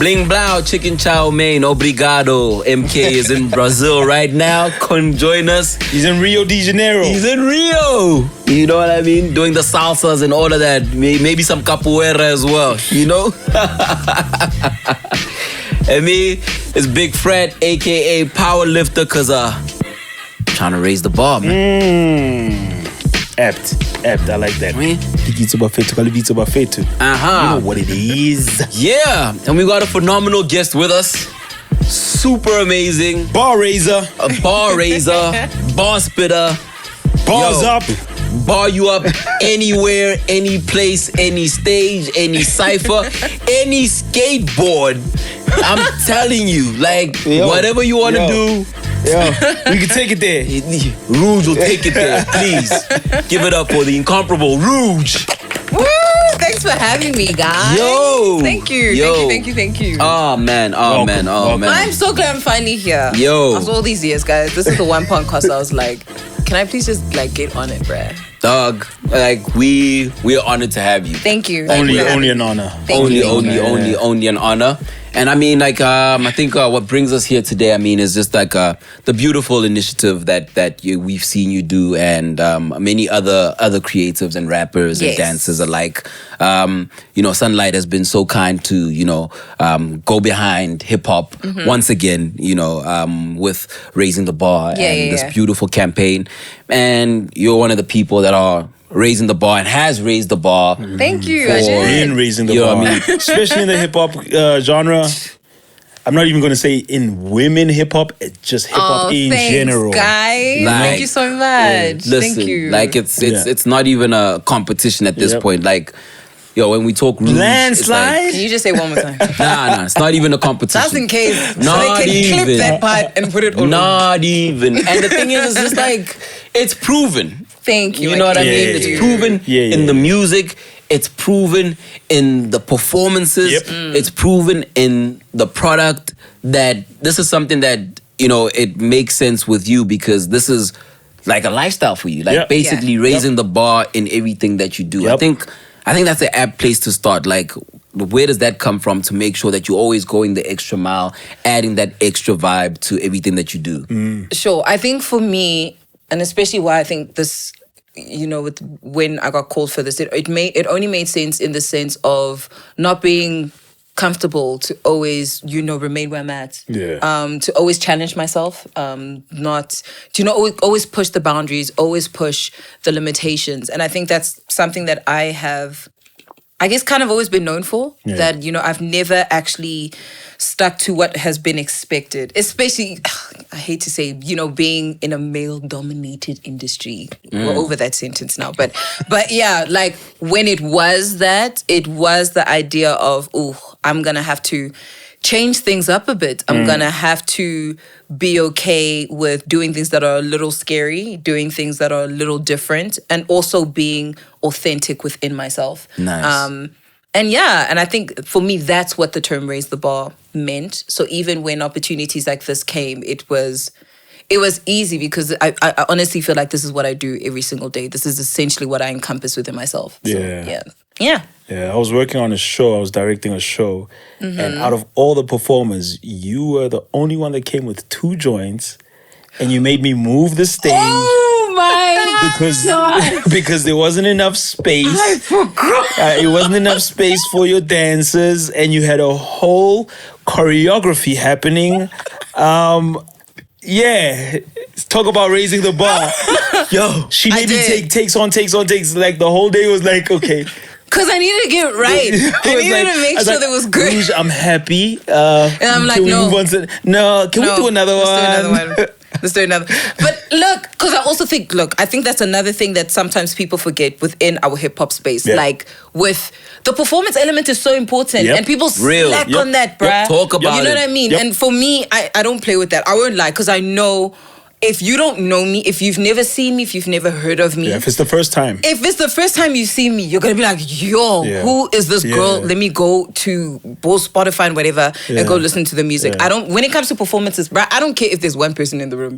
Bling Blau, Chicken Chow Mein, Obrigado. MK is in Brazil right now. Come join us. He's in Rio de Janeiro. He's in Rio. You know what I mean? Doing the salsas and all of that. Maybe some capoeira as well, you know? And me, it's Big Fred, a.k.a. Powerlifter, because trying to raise the bar, man. Apt. I like that. Uh-huh. You know what it is. Yeah, and we got a phenomenal guest with us. Super amazing. Bar raiser. A bar raiser, bar spitter. Bars Yo, up. Bar you up anywhere, any place, any stage, any cipher, any skateboard. I'm telling you, like, whatever you want to do. We can take it there. Rouge will take it there, please. Give it up for the incomparable Rouge. Woo! Thanks for having me, guys. Yo. Thank you. Thank you. Oh, man. Man. I'm so glad I'm finally here. Yo. After all these years, guys, this is the one podcast I was like, can I please just like get on it, bruh? Dog, like we are honored to have you. Thank you. Only an honor. Only an honor. And I mean, like, I think what brings us here today, I mean, is just like the beautiful initiative that we've seen you do, and many other creatives and rappers and dancers alike. Sunlight has been so kind to go behind hip hop once again. With raising the bar this beautiful campaign, and you're one of the people that are raising the bar and has raised the bar. Thank you. In raising the bar. Especially in the hip hop genre. I'm not even going to say in women hip hop, just hip hop in general. Guys. Thank you so much. Listen, thank you. Like it's not even a competition at this point. Like, when we talk Rouge, landslide. Can you just say one more time? Nah, it's not even a competition. That's in case. Not so they can even. clip that part and put it on. Not even. And the thing is, it's just like, it's proven. Thank you. You know what I mean? It's proven in the music. It's proven in the performances. It's proven in the product that this is something that, it makes sense with you, because this is like a lifestyle for you. Like basically raising the bar in everything that you do. I think that's an apt place to start. Like, where does that come from to make sure that you're always going the extra mile, adding that extra vibe to everything that you do? Sure. I think for me, and especially why I think this, when I got called for this, it only made sense in the sense of not being comfortable to always, remain where I'm at. To always challenge myself, always push the boundaries, always push the limitations. And I think that's something that I have, I guess, kind of always been known for. That, I've never actually stuck to what has been expected, especially, I hate to say, being in a male-dominated industry. We're over that sentence now, but yeah, like when it was the idea of, I'm gonna have to change things up a bit. I'm gonna have to be okay with doing things that are a little scary, doing things that are a little different, and also being authentic within myself. Nice. And I think for me, that's what the term raise the bar meant. So even when opportunities like this came, it was easy, because I honestly feel like this is what I do every single day. This is essentially what I encompass within myself. So, yeah. I was working on a show. I was directing a show. And out of all the performers, you were the only one that came with 2 joints. And you made me move the stage. Oh my God. Because there wasn't enough space. I forgot. It wasn't enough space for your dancers, and you had a whole choreography happening. Talk about raising the bar. Yo, she made me take takes on takes. Like the whole day was like, okay. Because I needed to get it right. I needed to make sure that was good. Rouge, I'm happy. And I'm like, no. Can we do another one? Let's do another. But look, because I also think, I think that's another thing that sometimes people forget within our hip hop space. Like, with the performance element is so important, and people slack on that, bruh. Talk about it. You know what I mean? And for me, I don't play with that. I won't lie, because I know if you don't know me, if you've never seen me, if you've never heard of me, if it's the first time, you see me, you're gonna be like, yo, who is this girl? Let me go to both Spotify and whatever and go listen to the music. When it comes to performances, bro, I don't care if there's one person in the room.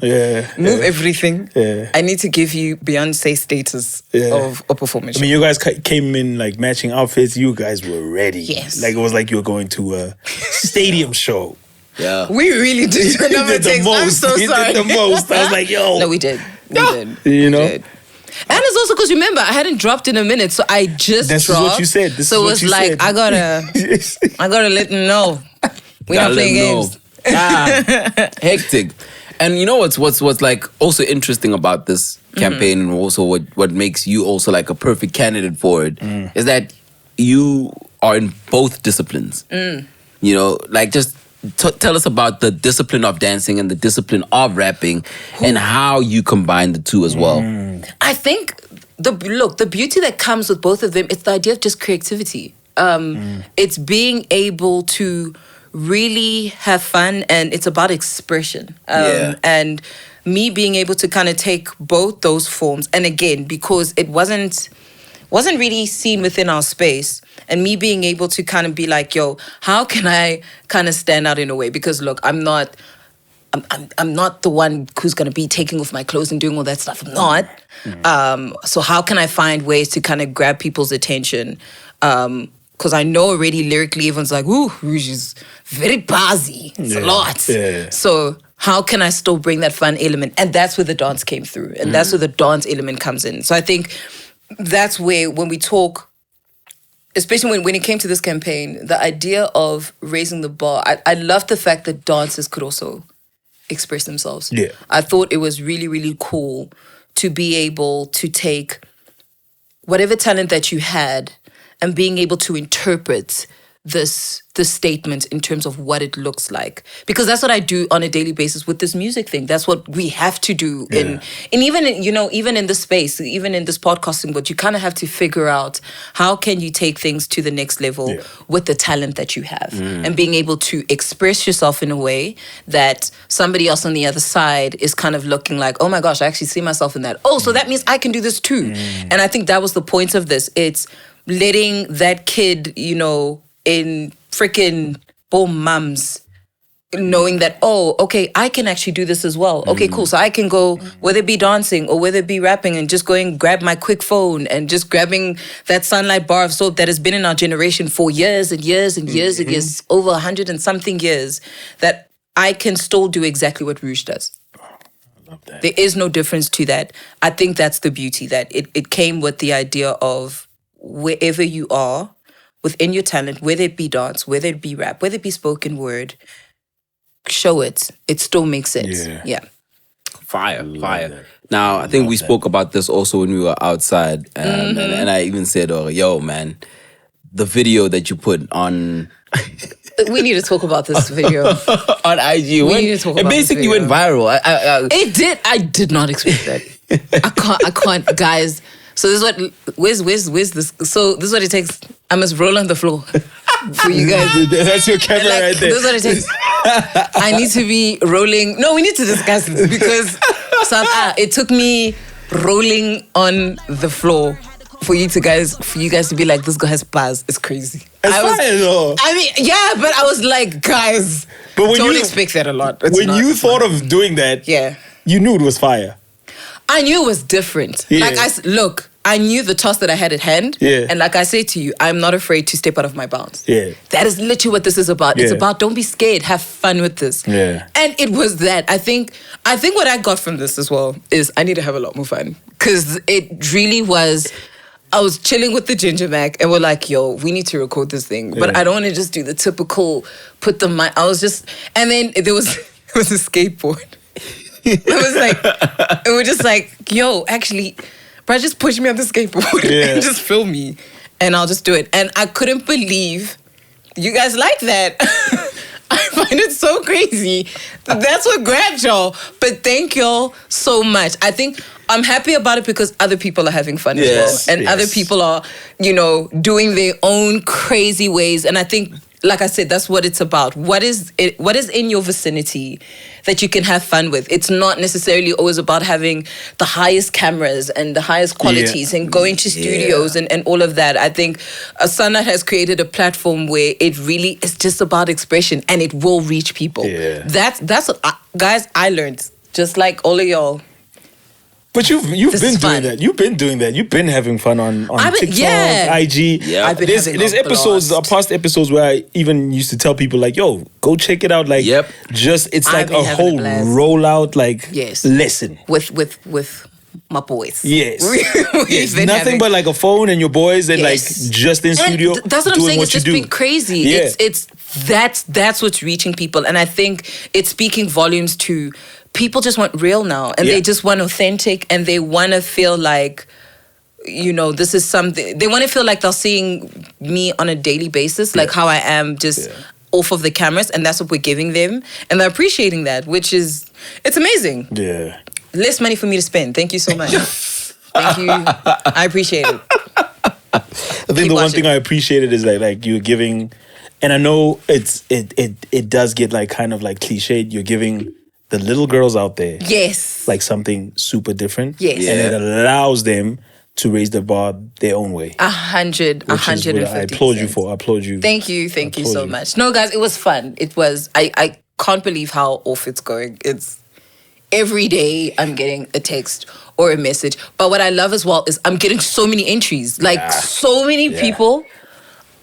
Move everything. I need to give you Beyonce status of a performance. I mean, you guys came in like matching outfits. You guys were ready. Yes. Like it was like you were going to a stadium show. Yeah. We really did. You did the most. I'm so sorry. Did the most. I was like, yo. No, we did. We did. You know? We did. And it's also because remember, I hadn't dropped in a minute, so I just This dropped. is what you said. This so is what it's you like said. I gotta let them know. We're not playing games. Hectic. And you know what's like also interesting about this campaign, and also what makes you also like a perfect candidate for it is that you are in both disciplines. You know, like just tell us about the discipline of dancing and the discipline of rapping and how you combine the two as well. I think the beauty that comes with both of them, it's the idea of just creativity. It's being able to really have fun, and it's about expression. And me being able to kind of take both those forms, and again, because it wasn't really seen within our space, and me being able to kind of be like, yo, how can I kind of stand out in a way? Because look, I'm not the one who's going to be taking off my clothes and doing all that stuff. I'm not. So how can I find ways to kind of grab people's attention? Because I know already lyrically, everyone's like, ooh, Rouge is very buzzy. It's a lot. Yeah. So how can I still bring that fun element? And that's where the dance came through. And that's where the dance element comes in. So I think that's where when we talk, especially when it came to this campaign, the idea of raising the bar, I love the fact that dancers could also express themselves. Yeah. I thought it was really, really cool to be able to take whatever talent that you had and being able to interpret this statement in terms of what it looks like. Because that's what I do on a daily basis with this music thing. That's what we have to do. And even in this space, even in this podcasting, but you kind of have to figure out how can you take things to the next level with the talent that you have and being able to express yourself in a way that somebody else on the other side is kind of looking like, oh my gosh, I actually see myself in that. Oh, so that means I can do this too. And I think that was the point of this. It's letting that kid, in freaking boom mums, knowing that, oh, okay, I can actually do this as well. Okay, cool. So I can go, whether it be dancing or whether it be rapping, and just going grab my quick phone and just grabbing that Sunlight bar of soap that has been in our generation for years and years and years and years, over 100 and something years, that I can still do exactly what Rouge does. Love that. There is no difference to that. I think that's the beauty, that it came with the idea of wherever you are, within your talent, whether it be dance, whether it be rap, whether it be spoken word, show it. It still makes sense. Yeah. Fire. Now, I think we spoke about this also when we were outside, and I even said, oh, yo, man, the video that you put on... We need to talk about this video. on IG. We need to talk about it basically this went viral. It did. I did not expect that. I can't, guys. So this is what, where's this? So this is what it takes. I must roll on the floor for you guys. That's your camera right there. This is what it takes. I need to be rolling. No, we need to discuss this because it took me rolling on the floor for you guys to be like, this girl has bars. It's crazy. I mean, yeah, but I was like, guys, but don't expect that a lot. You thought of doing that, you knew it was fire. I knew it was different. Yeah. I knew the task that I had at hand. Yeah. And like I say to you, I'm not afraid to step out of my bounds. Yeah. That is literally what this is about. It's about, don't be scared, have fun with this. Yeah. And it was that. I think what I got from this as well is I need to have a lot more fun. Because it really was, I was chilling with the Ginger Mac and we're like, yo, we need to record this thing. But I don't want to just do the typical, I was just, and then there was a skateboard. It was like, and we're just like, yo, actually, bro, just push me on the skateboard and just film me, and I'll just do it. And I couldn't believe you guys like that. I find it so crazy. That's what grabbed y'all. But thank y'all so much. I think I'm happy about it because other people are having fun as well. And other people are, doing their own crazy ways. And I think like I said, that's what it's about. What is in your vicinity that you can have fun with? It's not necessarily always about having the highest cameras and the highest qualities and going to studios and all of that. I think Sunlight has created a platform where it really is just about expression, and it will reach people. Yeah. That's what guys, I learned, just like all of y'all. But you've This been is doing fun. that. You've been doing that. You've been having fun on TikTok, IG. Yeah. I've been There's having a episodes, blast. past episodes where I even used to tell people like, "Yo, go check it out." Like, it's I've like been a having a whole blast. rollout, like Yes. lesson. with my boys. Yes, We've yes. been Nothing having- but like a phone and your boys and like Yes. just in And studio. that's what I'm doing saying. what It's you just do. been crazy. Yeah. That's what's reaching people, and I think it's speaking volumes to people. Just want real now, and they just want authentic, and they want to feel like, you know, this is something. They want to feel like they're seeing me on a daily basis, like how I am, just off of the cameras, and that's what we're giving them, and they're appreciating that, which is it's amazing. Yeah. Less money for me to spend. Thank you so much. Thank you. I appreciate it. I think Keep the one watching. thing I appreciated is that like you're giving, and I know it does get like kind of like cliched. You're giving the little girls out there Yes. like something super different. Yes. And it allows them to raise the bar their own way. 100, Which is what I applaud you 150%. for. I applaud you. Thank you applaud so you. much. No, guys, it was fun. It was. I can't believe how off it's going. It's every day I'm getting a text or a message. But what I love as well is I'm getting so many entries. Like so many people.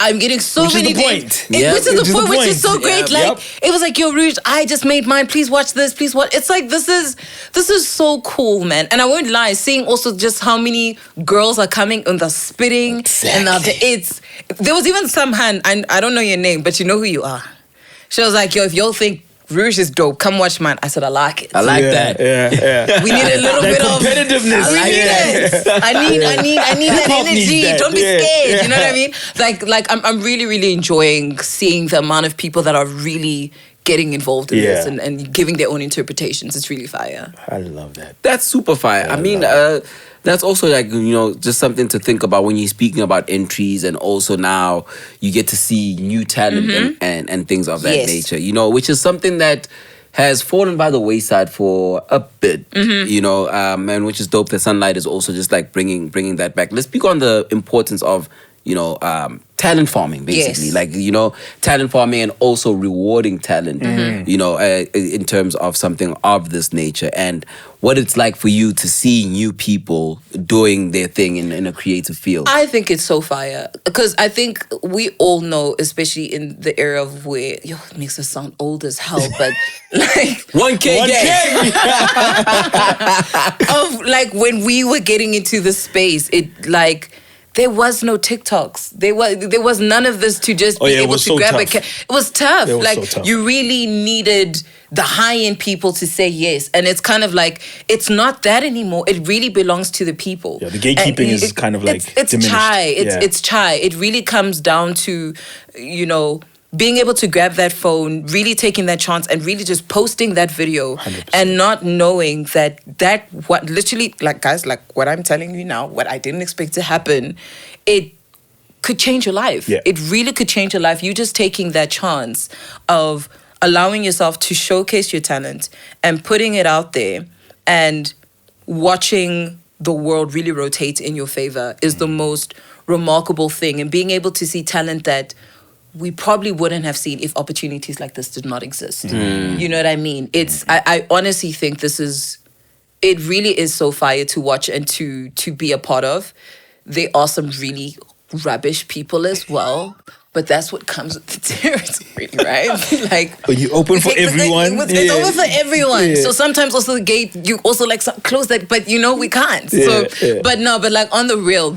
I'm getting so Which is many the point. things. Yeah. Which is the point, which is so point. great. Yeah. Like Yep. it was like, yo, Rouge, I just made mine. Please watch this. Please watch. It's like this is so cool, man. And I won't lie, seeing also just how many girls are coming and they're spitting and there was even some hand, I don't know your name, but you know who you are. She was like, yo, if y'all think Rouge is dope, come watch mine. I said, I like it. I like that. Yeah. We need a little That bit of competitiveness. We need it. I need that Hip-hop needs energy. that. Don't be Yeah. scared. You know what I mean? Like I'm really, really enjoying seeing the amount of people that are really getting involved in this and giving their own interpretations. It's really fire. I love that. That's super fire. I mean, that's also like, you know, just something to think about when you're speaking about entries, and also now you get to see new talent and things of that Yes. nature, you know, which is something that has fallen by the wayside for a bit, you know, and which is dope that Sunlight is also just like bringing that back. Let's speak on the importance of, you know, talent farming, basically. Yes. Like, you know, talent farming and also rewarding talent, you know, in terms of something of this nature, and what it's like for you to see new people doing their thing in a creative field. I think it's so fire because I think we all know, especially in the era of where, yo, it makes us sound old as hell, but like 1K gang. of like when we were getting into the space, it like there was no TikToks. There was none of this to just be it able was to so grab tough. It was tough. It was like so tough. you really needed the high-end people to say yes. And it's kind of like, it's not that anymore. It really belongs to the people. Yeah, the gatekeeping is kind of like it's diminished. chai. Yeah. It's chai. It really comes down to, you know, being able to grab that phone, really taking that chance and really just posting that video 100%. and not knowing that what literally, like guys, like what I'm telling you now, what I didn't expect to happen, it could change your life. Yeah. It really could change your life. You just taking that chance of allowing yourself to showcase your talent and putting it out there and watching the world really rotate in your favor is the most remarkable thing. And being able to see talent that we probably wouldn't have seen if opportunities like this did not exist. You know what I mean? I honestly think it really is so fire to watch and to be a part of. There are some really rubbish people as well, but that's what comes with the territory, right? Like, But you open for everyone. It's open for everyone. Yeah. So sometimes also the gate, you also like close that, but you know we can't. Yeah, So, yeah. but like on the real,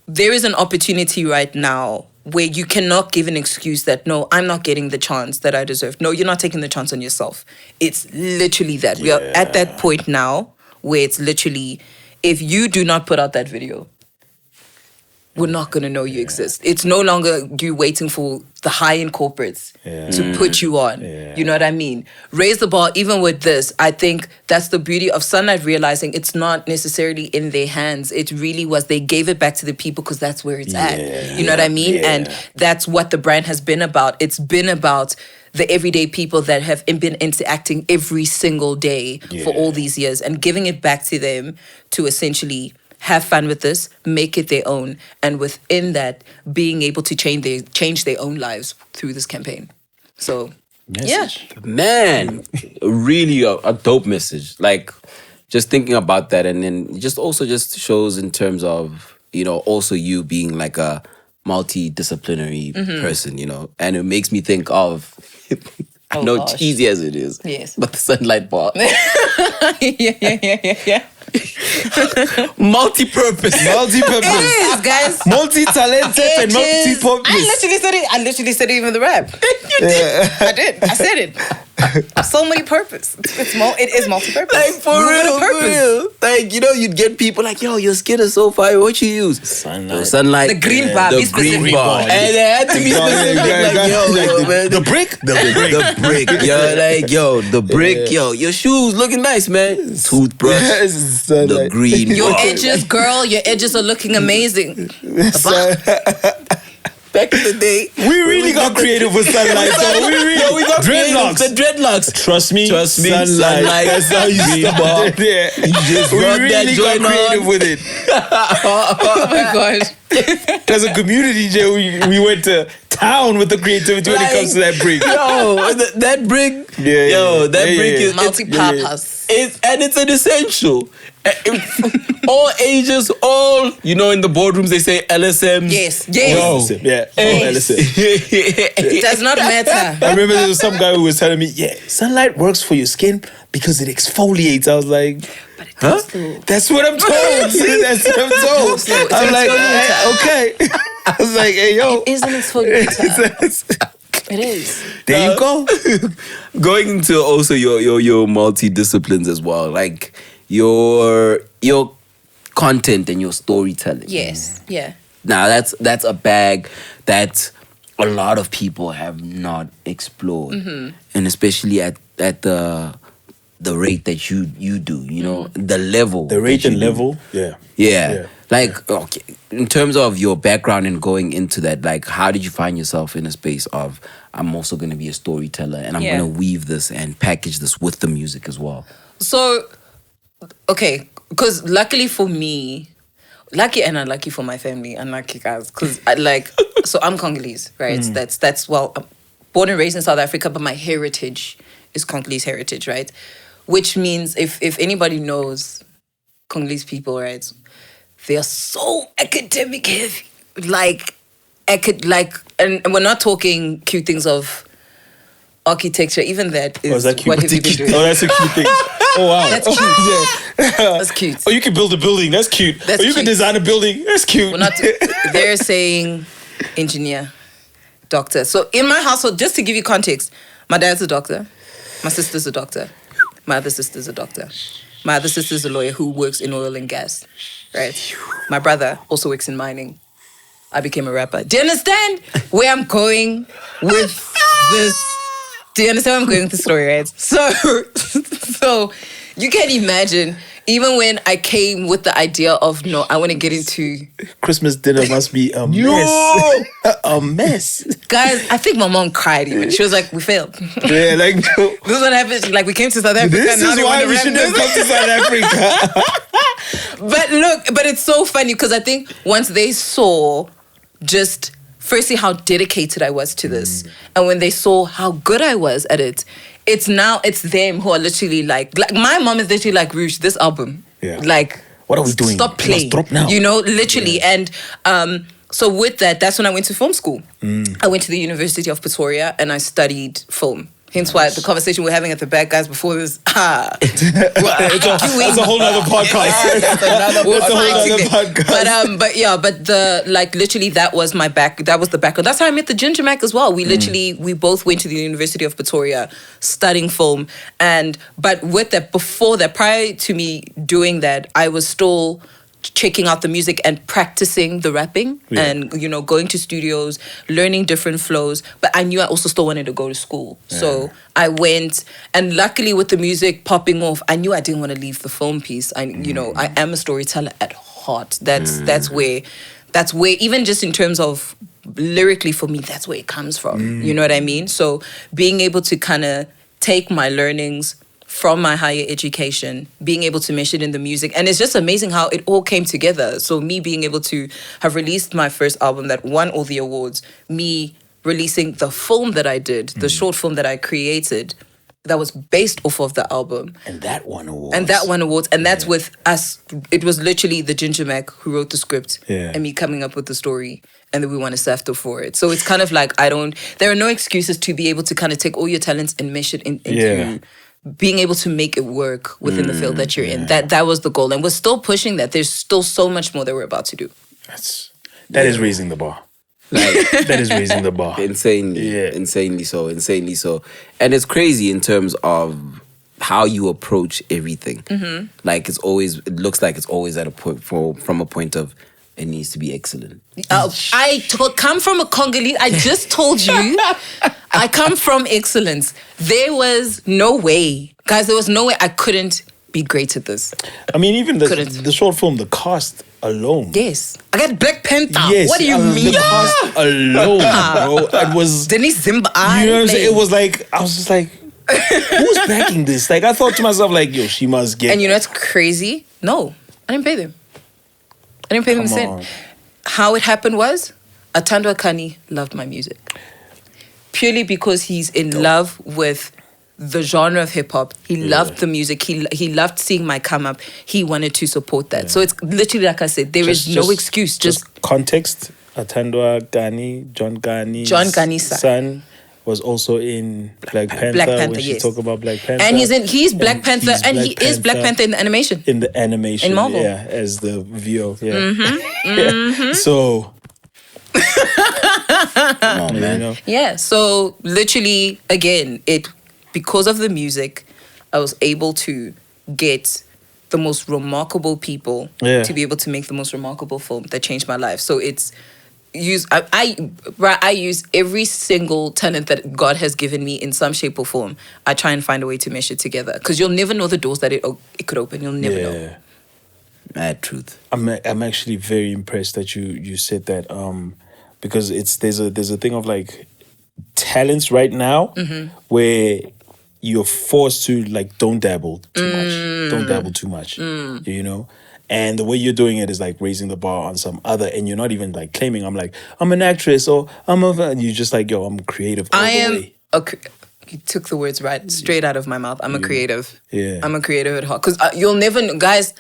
there is an opportunity right now where you cannot give an excuse that, no, I'm not getting the chance that I deserve. No, you're not taking the chance on yourself. It's literally that. We are at that point now where it's literally, if you do not put out that video, we're not going to know you exist. It's no longer you waiting for the high-end corporates to put you on. You know what I mean? Raise the bar. Even with this, I think that's the beauty of Sunlight, realizing it's not necessarily in their hands. It really was, they gave it back to the people because that's where it's at. You know what I mean? And that's what the brand has been about. It's been about the everyday people that have been interacting every single day for all these years, and giving it back to them to essentially have fun with this, make it their own, and within that, being able to change their own lives through this campaign. So, Man, really a dope message. Like, just thinking about that, and then just also just shows in terms of, you know, also you being like a multidisciplinary person, you know, and it makes me think of, I know cheesy as it is, but the Sunlight bar. yeah. Multi-purpose. It is, guys. Multi-talented and multi-purpose. I literally said it even in the rap. You did. I did. I said it. So many purpose. It is multi-purpose. Like, for real. Like, you know, you'd get people like, yo, your skin is so fire. What you use? Sunlight. The green bar. The green bar. And they had to be specific. Like, yo, man. The brick? The brick. Yo, like, yo, the brick. Yo, your shoes looking nice, man. Toothbrush. The green Your bar. edges, girl, your edges are looking amazing. Back in the day, we really got creative with Sunlight. So we got dreadlocks. The dreadlocks. Trust me, Sunlight. That's how you started. You just we rub really that joint got creative on. with it. Oh my gosh. As a community, Jay, we went to town with the creativity when it comes to that brick. Yo, that brick. That brick is multi-purpose. It's an essential. All ages, all, you know, in the boardrooms they say LSMs. Yes. All LSM. It does not matter. I remember there was some guy who was telling me, Sunlight works for your skin because it exfoliates. I was like, huh? That's what I'm told. That's what I'm told. I'm like, okay. I was like, hey, yo. It is an exfoliator. It is. There you go. Going into also your multi-disciplines as well, like your content and your storytelling. Yes. Yeah. Now that's a bag that a lot of people have not explored, and especially at the rate that you do, you know, the level. The rate and level, yeah. Like, okay, in terms of your background and going into that, like, how did you find yourself in a space of, I'm also going to be a storyteller and I'm going to weave this and package this with the music as well? So, okay, because luckily for me, lucky and unlucky for my family, unlucky guys, because so I'm Congolese, right? That's well, I'm born and raised in South Africa, but my heritage is Congolese heritage, right? Which means if anybody knows Congolese people, right, they are so academic heavy, and we're not talking cute things of architecture. Even that is what have you been doing? Oh, that's a cute thing. Oh wow, that's cute. That's cute. Oh, you can build a building. That's cute. That's you can design a building. That's cute. They're saying engineer, doctor. So in my household, just to give you context, my dad's a doctor, my sister's a doctor, my other sister's a doctor, my other sister's a lawyer who works in oil and gas, right? My brother also works in mining. I became a rapper. Do you understand where I'm going with this? Do you understand where I'm going with the story, right? So you can imagine, even when I came with the idea of, no, I want to get into... Christmas dinner must be a mess. A mess. Guys, I think my mom cried even. She was like, we failed. Yeah, like... No. This is what happened. Like, we came to South Africa. This is why we shouldn't have come to South Africa. But look, but it's so funny because I think once they saw just... firstly, how dedicated I was to this. And when they saw how good I was at it, it's them who are literally like my mom is literally like, Rouge, this album. Yeah. Like, what are we doing? Stop playing. Drop now. You know, literally. Yeah. And so with that's when I went to film school. I went to the University of Pretoria and I studied film. Hence why the conversation we're having at the back, guys, before this, It's a whole other podcast. That's a whole other podcast. But literally that was my that was the background. That's how I met the Ginger Mac as well. We both went to the University of Pretoria studying film. But with that, before that, prior to me doing that, I was still checking out the music and practicing the rapping and, you know, going to studios, learning different flows. But I knew I also still wanted to go to school. So I went, and luckily with the music popping off, I knew I didn't want to leave the film piece. You know, I am a storyteller at heart. That's where even just in terms of lyrically for me, that's where it comes from. You know what I mean? So being able to kind of take my learnings from my higher education, being able to mesh it in the music. And it's just amazing how it all came together. So me being able to have released my first album that won all the awards, me releasing the film that I did, the short film that I created, that was based off of the album. And that won awards. And that's with us. It was literally the Ginger Mac who wrote the script and me coming up with the story. And then we won a SAFTA for it. So it's kind of like, there are no excuses to be able to kind of take all your talents and mesh it into being able to make it work within the field that you're in. That was the goal. And we're still pushing that. There's still so much more that we're about to do. That is raising the bar. Like, that is raising the bar. Insanely so. And it's crazy in terms of how you approach everything. Like it looks like it's always at a point from a point of it needs to be excellent. I come from a Congolese. I just told you. I come from excellence. There was no way. Guys, there was no way I couldn't be great at this. I mean, even the short film, the cast alone. Yes. I got Black Panther. Yes. What do you mean? The cast alone, bro. It was... Denise Zimba. You know what I'm saying? It was like... I was just like... Who's backing this? Like, I thought to myself, like, yo, she must get... And you know what's crazy? No. I didn't pay them. I didn't pay them a cent. How it happened was, Atandwa Kani loved my music. Purely because he's in love with the genre of hip-hop. He loved the music. He loved seeing my come up. He wanted to support that. So it's literally, like I said, there is no excuse. Just context. Atandwa Kani, John Gani's son was also in Black Panther. When she talk about Black Panther. And he's Black Panther, and he is Black Panther in the animation. In the animation. In Marvel. Yeah, as the VO. Yeah. So... Oh, man. You know? Yeah, so literally, again, because of the music, I was able to get the most remarkable people to be able to make the most remarkable film that changed my life. So I use every single talent that God has given me in some shape or form. I try and find a way to mesh it together, because you'll never know the doors that it could open. You'll never know. Mad truth. I'm actually very impressed that you said that, because there's a thing of like talents right now where you're forced to like don't dabble too much, you know. And the way you're doing it is like raising the bar on some other, and you're not even like claiming I'm an actress or you're just like, yo, I'm creative all the way. You took the words straight out of my mouth. I'm a creative. Yeah. I'm a creative at heart. Because you'll never know, guys,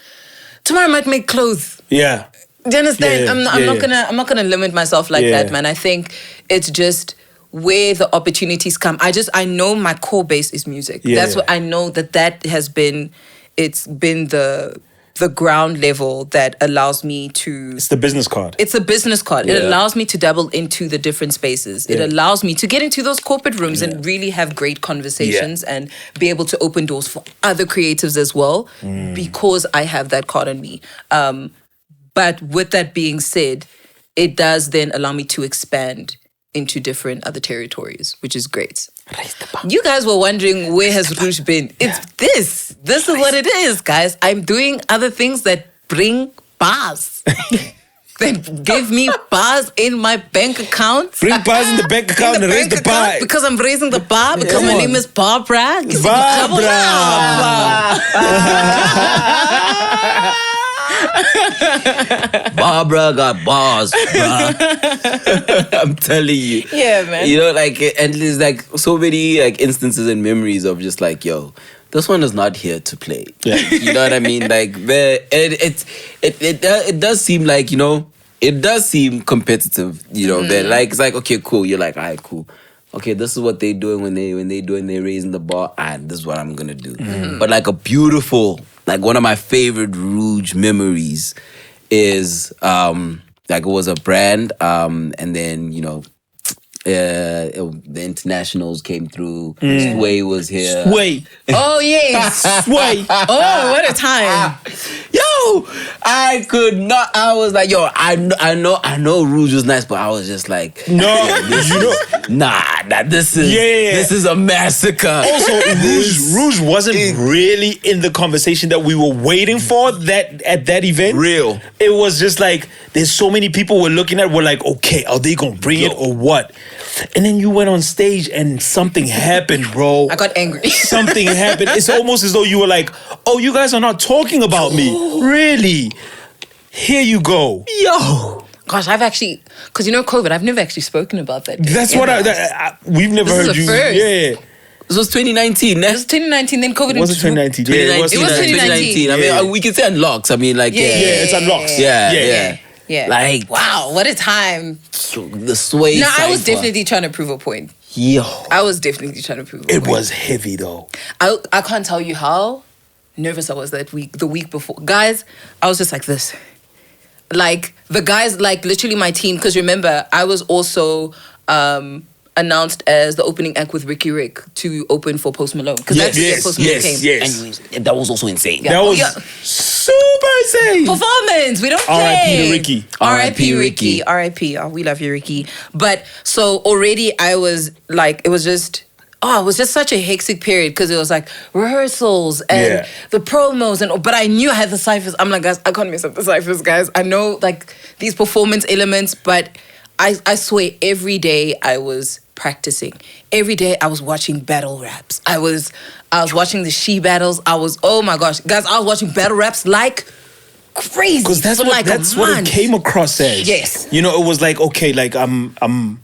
tomorrow I might make clothes. Yeah. Do you understand? I'm not gonna limit myself like that, man. I think it's just where the opportunities come. I know my core base is music. That's what I know that has been. It's been the ground level that allows me to... It's the business card. It's a business card. It allows me to dabble into the different spaces. It allows me to get into those corporate rooms and really have great conversations and be able to open doors for other creatives as well, because I have that card on me. But with that being said, it does then allow me to expand into different other territories, which is great. You guys were wondering, where has Rouge been? It's this. This is what it is, guys. I'm doing other things that bring bars. That give me bars in my bank account. Bring bars in the bank account and raise the bar. Because I'm raising the bar. Because my name is Barbara. Barbara got bars, bruh. I'm telling you. Yeah, man. You know, like, and there's like so many like instances and memories of just like, yo, this one is not here to play. Yeah. You know what I mean? Like, it does seem like, you know, it does seem competitive. You know, like it's like, okay, cool. You're like, all right, cool. Okay, this is what they're doing when they're raising the bar. This is what I'm gonna do. But like a beautiful, like one of my favorite Rouge memories is like it was a brand, and then you know the internationals came through. Sway was here. Sway. Oh yes. Sway. Oh, what a time. Yo, I could not. I was like, yo, I know Rouge was nice, but I was just like, No, this is a massacre. Also, Rouge wasn't really in the conversation that we were waiting for at that event. Real. It was just like, there's so many people we're looking at, we're like, okay, are they gonna bring it or what? And then you went on stage and something happened, bro. I got angry. Something happened. It's almost as though you were like, oh, you guys are not talking about me. Really? Here you go. Yo. Gosh, I've actually, because COVID, I've never actually spoken about that. That's what we've never heard you. First. Yeah. This was 2019. It was 2019, then COVID. Was it 2019? Yeah, it was 2019. I mean, we can say unlocks. I mean, like, yeah, it's unlocks. Yeah. Like, wow, what a time. The sway. No, I was definitely trying to prove a point. Yo. I was definitely trying to prove a point. It was heavy, though. I can't tell you how nervous I was that week, the week before. Guys, I was just like this. Like, the guys, like, literally my team, because remember, I was also announced as the opening act with Ricky Rick to open for Post Malone. Because that's where Post Malone came. Yes. And that was also insane. Yeah. That was super insane. Performance. We don't play. R.I.P. to Ricky. R.I.P. Ricky. R.I.P. Oh, we love you, Ricky. But so already I was like, it was just such a hectic period because it was like rehearsals and the promos but I knew I had the ciphers. I'm like, guys, I can't mess up the ciphers, guys. I know like these performance elements, but I swear every day I was practicing. Every day I was watching battle raps. I was watching the she battles. Oh my gosh, guys, I was watching battle raps like crazy. Because that's what it came across as. Yes. It was like, okay, like I'm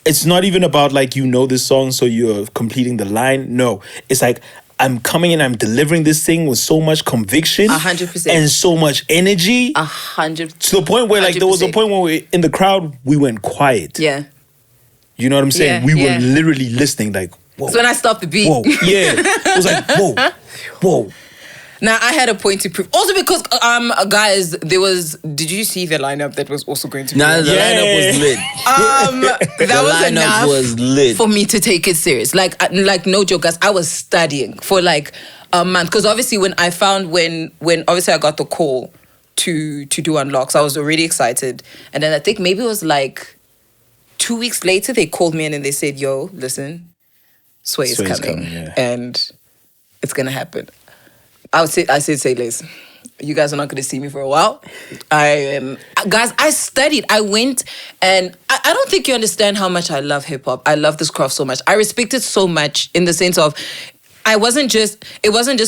it's not even about like this song so you're completing the line. No. It's like I'm coming and I'm delivering this thing with so much conviction 100%. and so much energy. 100%. To the point where like there was a point when we in the crowd we went quiet. Yeah. You know what I'm saying? Yeah, we were literally listening like, whoa. So when I stopped the beat. Whoa. Yeah. It was like, whoa. Now I had a point to prove. Also because guys, did you see the lineup that was also going to be? Nah, the lineup was lit. That was enough was lit for me to take it serious. Like no joke, guys. I was studying for like a month because obviously when I obviously I got the call to do unlocks, I was already excited, and then I think maybe it was like 2 weeks later they called me in and they said, "Yo, listen, Sway is coming, and it's gonna happen." I said, say less. You guys are not going to see me for a while. Guys, I studied. I went and I don't think you understand how much I love hip hop. I love this craft so much. I respect it so much in the sense of it wasn't just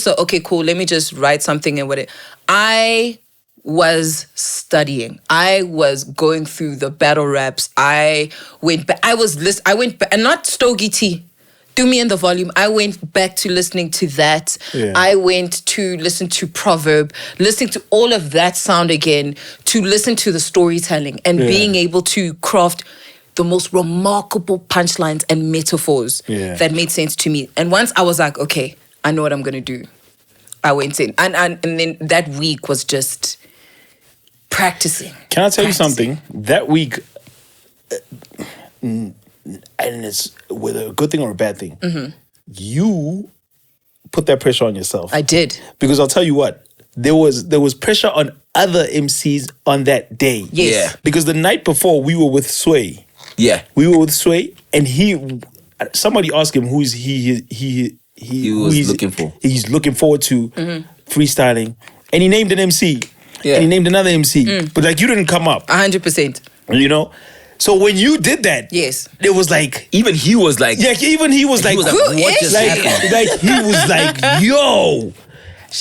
okay, cool, let me just write something and whatever. I was studying. I was going through the battle raps. I went back. And not Stogie T. Do Me in the Volume. I went back to listening to that. Yeah. I went to listen to Proverb, listening to all of that sound again, to listen to the storytelling and being able to craft the most remarkable punchlines and metaphors that made sense to me. And once I was like, okay, I know what I'm going to do. I went in. And then that week was just practicing. Can I tell you something? That week... and it's whether a good thing or a bad thing, you put that pressure on yourself. I did. Because I'll tell you what, there was pressure on other MCs on that day. Yes. Yeah. Because the night before, we were with Sway. Yeah. We were with Sway, and somebody asked him who's he was looking for. He's looking forward to freestyling. And he named an MC. Yeah. And he named another MC. But like, you didn't come up. 100%. So when you did that, yes, it was like even he was like, what just happened? Like he was like, yo.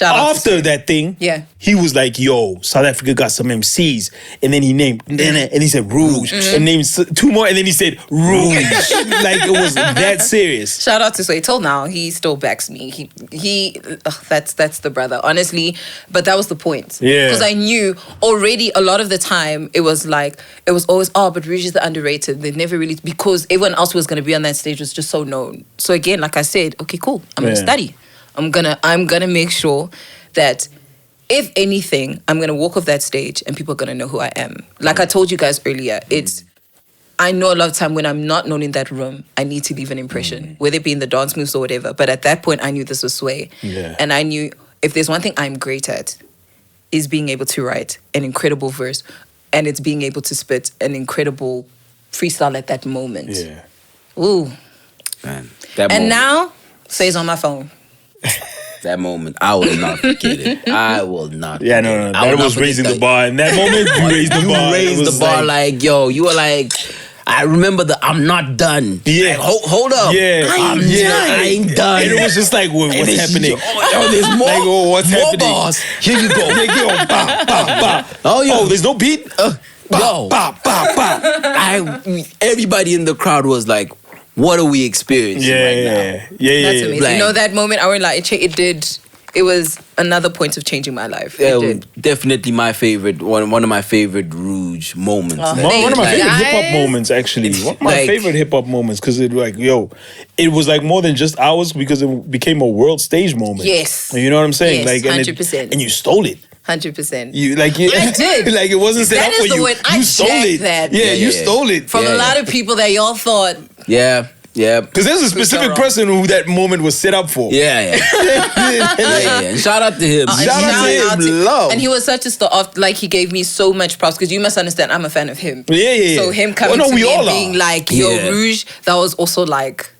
After that thing, he was like, yo, South Africa got some MCs. And then he named, and he said Rouge. And named two more, and then he said Rouge. Like it was that serious. Shout out to Sway. Till now, he still backs me. That's the brother, honestly. But that was the point. Yeah. Because I knew already a lot of the time, it was always, but Rouge is the underrated. They never really, because everyone else who was going to be on that stage was just so known. So again, like I said, okay, cool. I'm going to study. I'm gonna make sure that if anything, I'm gonna walk off that stage and people are gonna know who I am. Like I told you guys earlier, I know a lot of time when I'm not known in that room, I need to leave an impression, whether it be in the dance moves or whatever. But at that point, I knew this was Sway. Yeah. And I knew if there's one thing I'm great at, is being able to write an incredible verse, and it's being able to spit an incredible freestyle at that moment. Yeah. Ooh. Man, that And moment, now, Say's on my phone. that moment, I will not forget it. I will not. Yeah, forget no. it. I will That not was forget raising that. the bar. In that moment, you raised the You bar. It raised was the bar like, yo, you were like, I remember I'm not done. Yeah. Like, hold up. Yeah. I ain't done. And it was just like, what's And then happening? there's more. Like, oh, what's more happening? bars. Here you go. Like, yo, ba, ba, ba. Oh, yeah. Oh, there's no beat? Ba, Yo. ba, ba, ba. Everybody in the crowd was like, what are we experiencing right now? That's amazing. Blank. You know, that moment, I went like, it was another point of changing my life. It Yeah, did. definitely my favorite, one of my favorite Rouge moments. Oh, that- One of my favorite Guys. hip hop moments, actually. One of my like- favorite hip hop moments, because it was like more than just ours, because it became a world stage moment. Yes. You know what I'm saying? Yes, like, 100%. And you stole it. 100%. I did. Like, it wasn't set That up is for the you. word. I You stole checked it. that. Yeah, Yeah, you yeah. stole it. From a lot of people that y'all thought, Yeah. Because there's a specific wrong. person who that moment was set up for. Yeah. Yeah. And shout out to him. and Shout out to him, love. And he was such a star. Like, he gave me so much props, because you must understand, I'm a fan of him. Yeah. So him coming no, to we me all and being are. like, yo, Yeah. Rouge, that was also like,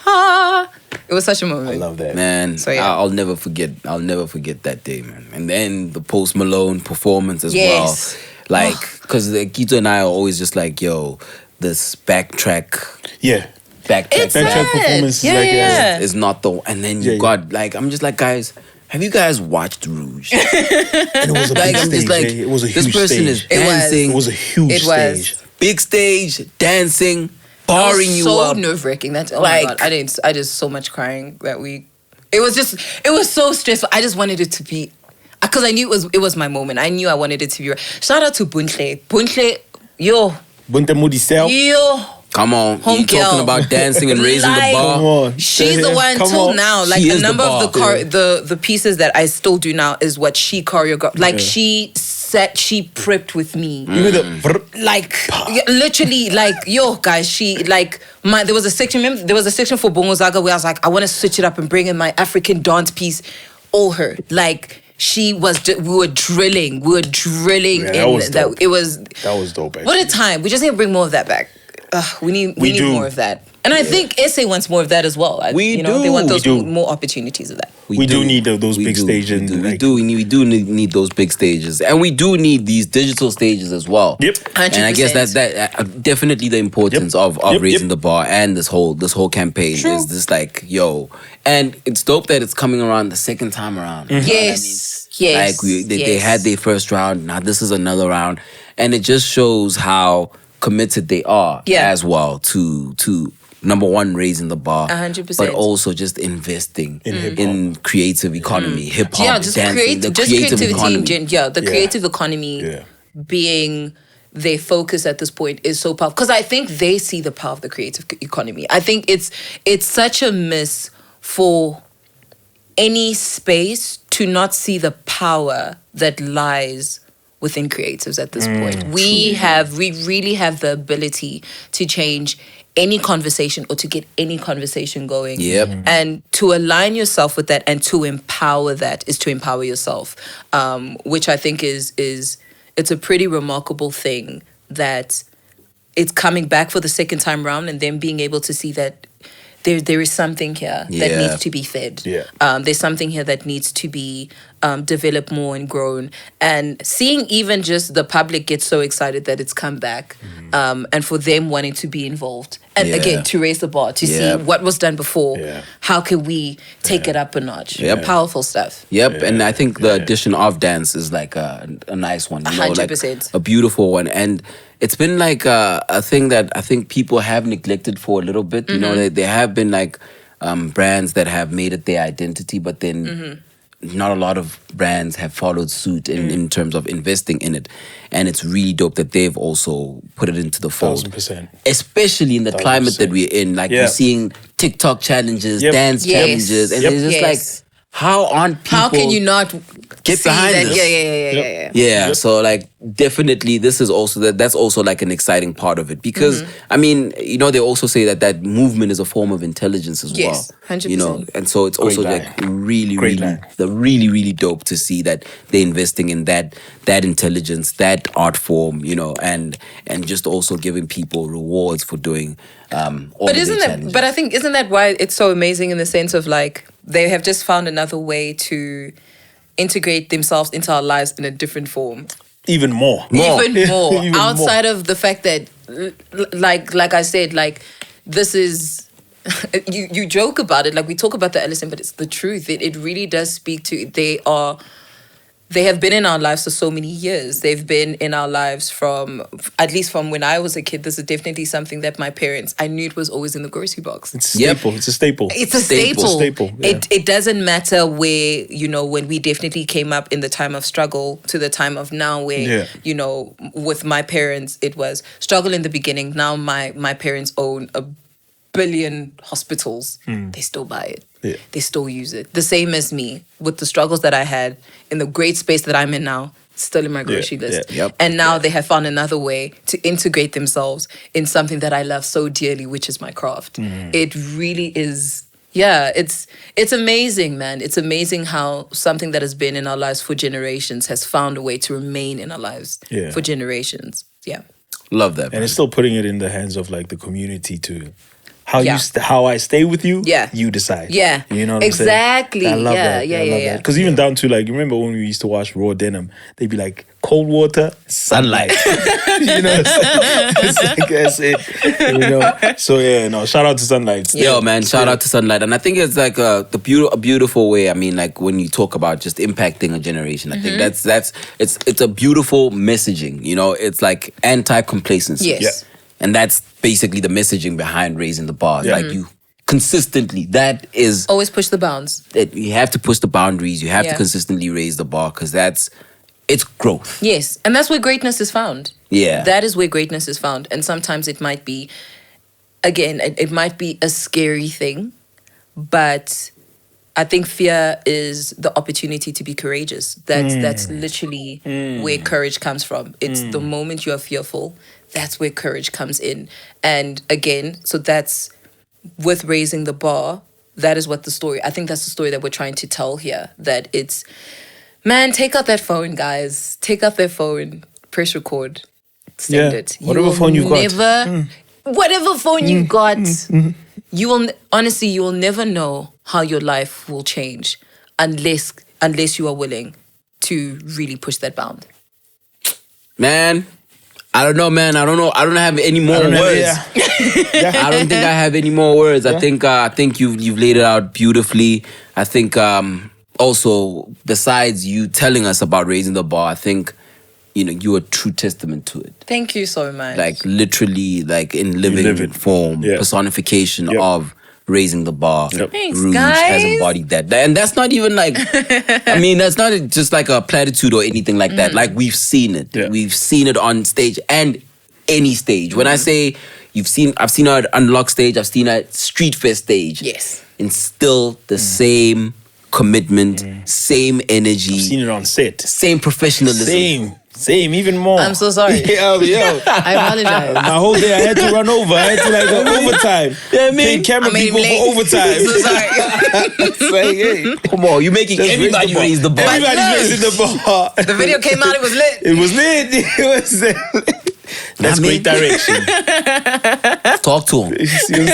it was such a moment. I love that. Man, So, yeah. I'll never forget that day, man. And then the Post Malone performance as Yes. well. Like, because Kito and I are always just like, yo, this backtrack Yeah. It's Backtrack it. performance is Yeah, like, yeah. is not the. And then you Yeah. got like, I'm just like, guys, have you guys watched Rouge? And it was a Like, big I'm stage. just like, It was a this huge person stage. is It was. dancing. It was a huge It was. stage. Big stage, dancing, It barring was you so up. nerve-wracking. That's, oh Like- my God. I did so much crying that week. It was so stressful. I just wanted it to be, because I knew it was my moment. I knew I wanted it to be right. Shout out to Buntle. Buntle, yo. Bunte Modicel. Come on, Home you talking girl. about dancing and raising Like- the bar. Come on. She's the one Come till on. now. Like, She a is the number of bar. the pieces that I still do now is what she choreographed. Like, she prepped with me. You know the Like, literally, like, yo, guys, there was a section for Bongo Zaga where I was like, I want to switch it up and bring in my African dance piece. All her. Like, we were drilling. Yeah, that was dope. It was, That was dope, actually. what a time. We just need to bring more of that back. We need do. more of that. And I think SA wants more of that as well. We They do. want those We do. more opportunities of that. We do need those big stages. We do need those big stages, and we do need these digital stages as well. Yep. And I guess 100%. that definitely the importance Yep. of Yep, raising yep. the bar, and this whole campaign is just like, yo, and it's dope that it's coming around the second time around. You know what I mean? Yes. Yes. Like they yes. had their first round, now this is another round, and it just shows how committed they are Yeah. as well to number one, raising the bar, 100%. but also just investing hip-hop. in creative economy, hip hop, Yeah, just dancing, the creative economy. The creative economy Yeah. being their focus at this point is so powerful, because I think they see the power of the creative economy. I think it's such a miss for any space to not see the power that lies within creatives at this point. We really have the ability to change any conversation, or to get any conversation going. Yep. And to align yourself with that and to empower that is to empower yourself, which I think is it's a pretty remarkable thing that it's coming back for the second time round, and then being able to see that there is something here that Yeah. needs to be fed. Yeah. There's something here that needs to be developed more and grown. And seeing even just the public get so excited that it's come back, and for them wanting to be involved. And Yeah. again, to raise the bar, to Yeah. see what was done before. Yeah. How can we take it up a notch? Yep. Powerful stuff. Yep, and I think the addition of dance is like a nice one, you know, like 100%. a beautiful one, and it's been like a thing that I think people have neglected for a little bit. You know, there have been like brands that have made it their identity, but then not a lot of brands have followed suit in terms of investing in it, and it's really dope that they've also put it into the fold. 1000%. Especially in the climate that we're in, like Yeah. we're seeing TikTok challenges, Yep. dance Yes. challenges, and Yep. it's just Yes. like, how aren't people? How can you not Get see behind that? this. Yeah. Yeah, Yep. so like definitely this is also that's also like an exciting part of it, because I mean, you know, they also say that movement is a form of intelligence as Yes, well. 100%. You know, and so it's also line. like really Great line. really dope to see that they're investing in that intelligence, that art form, you know, and just also giving people rewards for doing all But of isn't their that? challenges. But I think isn't that why it's so amazing in the sense of like they have just found another way to integrate themselves into our lives in a different form. Even more. Even more. Even more. Outside of the fact that, like I said, like this is. You joke about it, like we talk about the Ellison, but it's the truth. It really does speak to. They have been in our lives for so many years. They've been in our lives from, at least from when I was a kid. This is definitely something that my parents, I knew it was always in the grocery box. It's a staple. It's a staple. It's a staple. Staple, yeah. It doesn't matter where, you know, when we definitely came up in the time of struggle to the time of now where, Yeah. you know, with my parents, it was struggle in the beginning. Now my parents own a billion hospitals. They still buy it. Yeah. They still use it. The same as me with the struggles that I had in the great space that I'm in now. Still in my grocery list. yeah, yep. And now they have found another way to integrate themselves in something that I love so dearly, which is my craft. It really is. Yeah, it's amazing, man. It's amazing how something that has been in our lives for generations has found a way to remain in our lives Yeah. for generations. Yeah. Love that, And man. it's still putting it in the hands of like the community to how Yeah. how I stay with you. Yeah. You decide. Yeah. You know what Exactly. I'm saying? I love Yeah, that. yeah, I love yeah, that. yeah. Because even down to like, remember when we used to wash raw denim, they'd be like cold water, sunlight. You know, it's like that's it. You know. So yeah, no. Shout out to Sunlight. Yo, man, shout out to Sunlight. And I think it's like a beautiful way. I mean, like when you talk about just impacting a generation, I think it's a beautiful messaging. You know, it's like anti-complacency. Yes. Yeah. And that's basically the messaging behind raising the bar. Like you consistently, that is Always push the bounds. that you have to push the boundaries. You have Yeah. to consistently raise the bar, because it's growth. Yes. And that's where greatness is found. Yeah. That is where greatness is found. And sometimes it might be, again, it might be a scary thing, but I think fear is the opportunity to be courageous. That's literally where courage comes from. It's the moment you are fearful, that's where courage comes in. And again, so that's with raising the bar, that is what the story, I think that's the story that we're trying to tell here. That it's, man, take out that phone, guys. Take out that phone, press record, send Yeah. it. Whatever will phone you got. Whatever phone you got, you will honestly, you will never know how your life will change unless you are willing to really push that bound. Man, I don't know, man. I don't know. I don't have any more words. I don't think I have any more words. I think you've laid it out beautifully. I think also, besides you telling us about raising the bar, I think, you know, you're a true testament to it. Thank you so much. Like literally, like in live living it. form, Yeah. personification Yep. of raising the bar. Thanks, Rouge has guys. embodied that. And that's not even like, I mean, that's not just like a platitude or anything like that. Like we've seen it. Yeah. We've seen it on stage and any stage. When I say I've seen her at Unlock stage, I've seen her at Street Fest stage. Yes. And still the same commitment, same energy, Seen it on set. same professionalism. Same, even more. I'm so sorry. Yo. I apologize. My whole day I had to run over. I had to like go overtime. Yeah, I mean, Pay camera I made people him late. for overtime. So sorry. It's like, hey, Come on, you're making just everybody raise the bar. Everybody's No. raising the bar. The video came out, it was lit. It was lit. It was. That's I mean- great direction. Talk to him. You see what I'm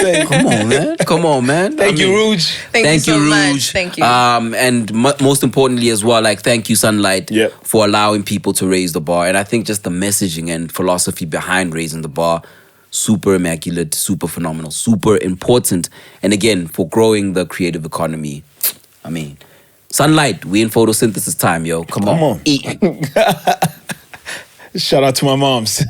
saying? Come on, man. Thank you, Rouge. Thank you so Rouge. much. Thank you. And most importantly as well, like thank you, Sunlight, Yep. for allowing people to raise the bar. And I think just the messaging and philosophy behind raising the bar, super immaculate, super phenomenal, super important. And again, for growing the creative economy, I mean, Sunlight, we in photosynthesis time, yo. Come on. on. Eat. Shout out to my moms.